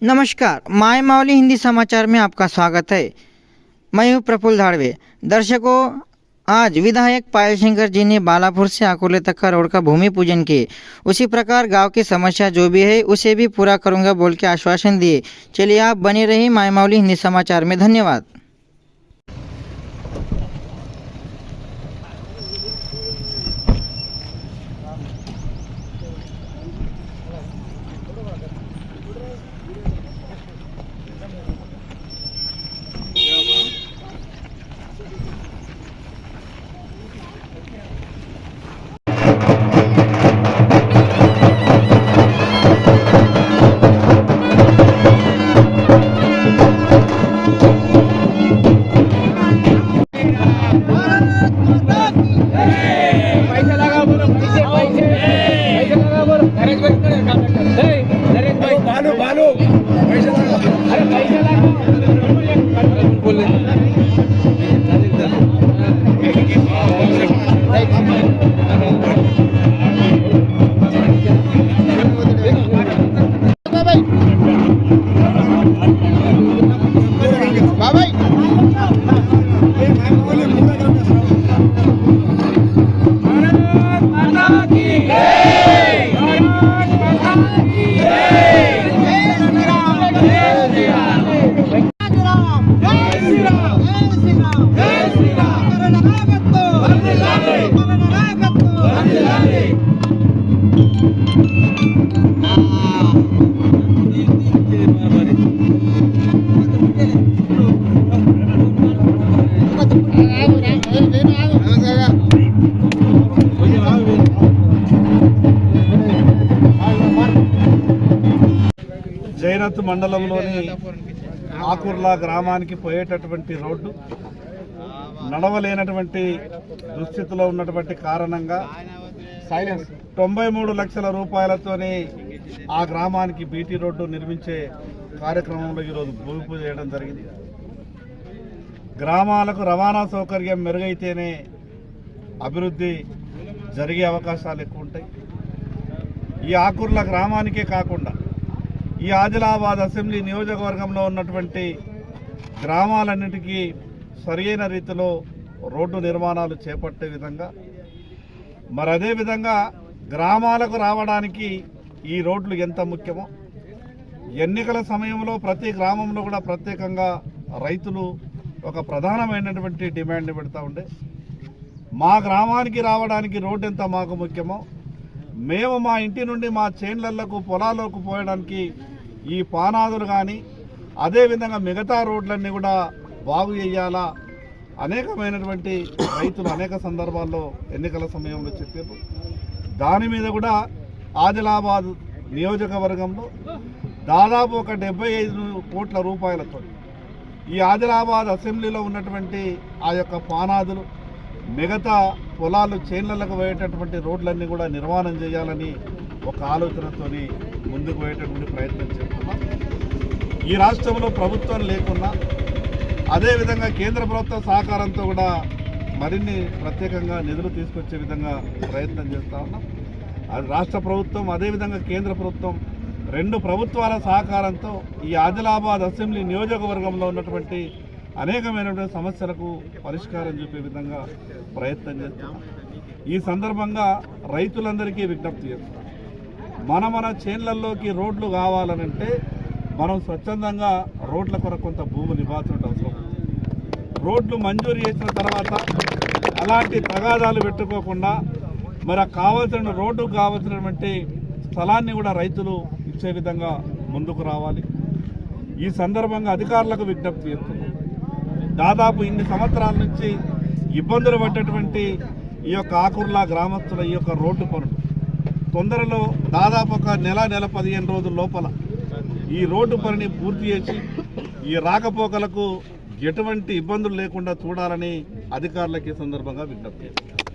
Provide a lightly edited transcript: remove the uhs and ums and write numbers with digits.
नमस्कार, माय मावली हिंदी समाचार में आपका स्वागत है। मैं हूं प्रफुल्ल धाड़वे। दर्शकों, आज विधायक पायल शंकर जी ने बालापुर से आकोले तक का रोड का भूमि पूजन किए। उसी प्रकार गांव की समस्या जो भी है उसे भी पूरा करूंगा बोल के आश्वासन दिए। चलिए आप बने रहिए माय मावली हिंदी समाचार में। धन्यवाद। జైనత్ మండలంలోని ఆకుర్లా గ్రామానికి పోయేటటువంటి రోడ్డు నడవలేనటువంటి దుస్థితిలో ఉన్నటువంటి కారణంగా 93 లక్షల రూపాయలతోనే ఆ గ్రామానికి బీటీ రోడ్డు నిర్మించే కార్యక్రమంలో ఈరోజు భూమి పూజ చేయడం జరిగింది. గ్రామాలకు రవాణా సౌకర్యం మెరుగైతేనే అభివృద్ధి జరిగే అవకాశాలు ఎక్కువ ఉంటాయి. ఈ ఆకుర్లా గ్రామానికే కాకుండా ఈ ఆదిలాబాద్ అసెంబ్లీ నియోజకవర్గంలో ఉన్నటువంటి గ్రామాలన్నిటికీ సరైన రీతిలో రోడ్డు నిర్మాణాలు చేపట్టే విధంగా మరి అదేవిధంగా గ్రామాలకు రావడానికి ఈ రోడ్లు ఎంత ముఖ్యమో ఎన్నికల సమయంలో ప్రతి గ్రామంలో కూడా ప్రత్యేకంగా రైతులు ఒక ప్రధానమైనటువంటి డిమాండ్ని పెడతా ఉండే మా గ్రామానికి రావడానికి రోడ్డు ఎంత మాకు ముఖ్యమో మేము మా ఇంటి నుండి మా చేన్లకు పొలాలకు పోయడానికి ఈ పానాదులు కానీ అదేవిధంగా మిగతా రోడ్లన్నీ కూడా బాగు చేయాలా అనేకమైనటువంటి రైతులు అనేక సందర్భాల్లో ఎన్నికల సమయంలో చెప్పారు. దాని మీద కూడా ఆదిలాబాద్ నియోజకవర్గంలో దాదాపు ఒక 75 కోట్ల రూపాయలతో ఈ ఆదిలాబాద్ అసెంబ్లీలో ఉన్నటువంటి ఆ యొక్క పానాదులు మిగతా పొలాలు చేన్లకు పోయేటటువంటి రోడ్లన్నీ కూడా నిర్మాణం చేయాలని ఒక ఆలోచనతోని ముందుకు పోయేటటువంటి ప్రయత్నం చేస్తున్నాం. ఈ రాష్ట్రంలో ప్రభుత్వం లేకున్నా అదేవిధంగా కేంద్ర ప్రభుత్వ సహకారంతో కూడా మరిన్ని ప్రత్యేకంగా నిధులు తీసుకొచ్చే విధంగా ప్రయత్నం చేస్తూ ఉన్నాం. అది రాష్ట్ర ప్రభుత్వం అదేవిధంగా కేంద్ర ప్రభుత్వం రెండు ప్రభుత్వాల సహకారంతో ఈ ఆదిలాబాద్ అసెంబ్లీ నియోజకవర్గంలో ఉన్నటువంటి అనేకమైనటువంటి సమస్యలకు పరిష్కారం చూపే విధంగా ప్రయత్నం చేస్తున్నాం. ఈ సందర్భంగా రైతులందరికీ విజ్ఞప్తి చేస్తున్నాం. మన చేన్లలోకి రోడ్లు కావాలనంటే మనం స్వచ్ఛందంగా రోడ్ల కొరకు కొంత భూములు ఇవ్వాల్సిన అవసరం. రోడ్లు మంజూరు చేసిన తర్వాత అలాంటి తగాదాలు పెట్టుకోకుండా మరి కావాల్సిన రోడ్డుకు కావాల్సినటువంటి స్థలాన్ని కూడా రైతులు ఇచ్చే విధంగా ముందుకు రావాలి. ఈ సందర్భంగా అధికారులకు విజ్ఞప్తి చేస్తున్నాం. దాదాపు ఇన్ని సంవత్సరాల నుంచి ఇబ్బందులు పడ్డటువంటి ఈ యొక్క ఆకుర్లా గ్రామస్తుల ఈ యొక్క రోడ్డు పనులు తొందరలో దాదాపు ఒక నెల 15 రోజుల లోపల ఈ రోడ్డు పనిని పూర్తి చేసి ఈ రాకపోకలకు ఎటువంటి ఇబ్బందులు లేకుండా చూడాలని అధికారులకు ఈ సందర్భంగా విజ్ఞప్తి చేస్తున్నాం.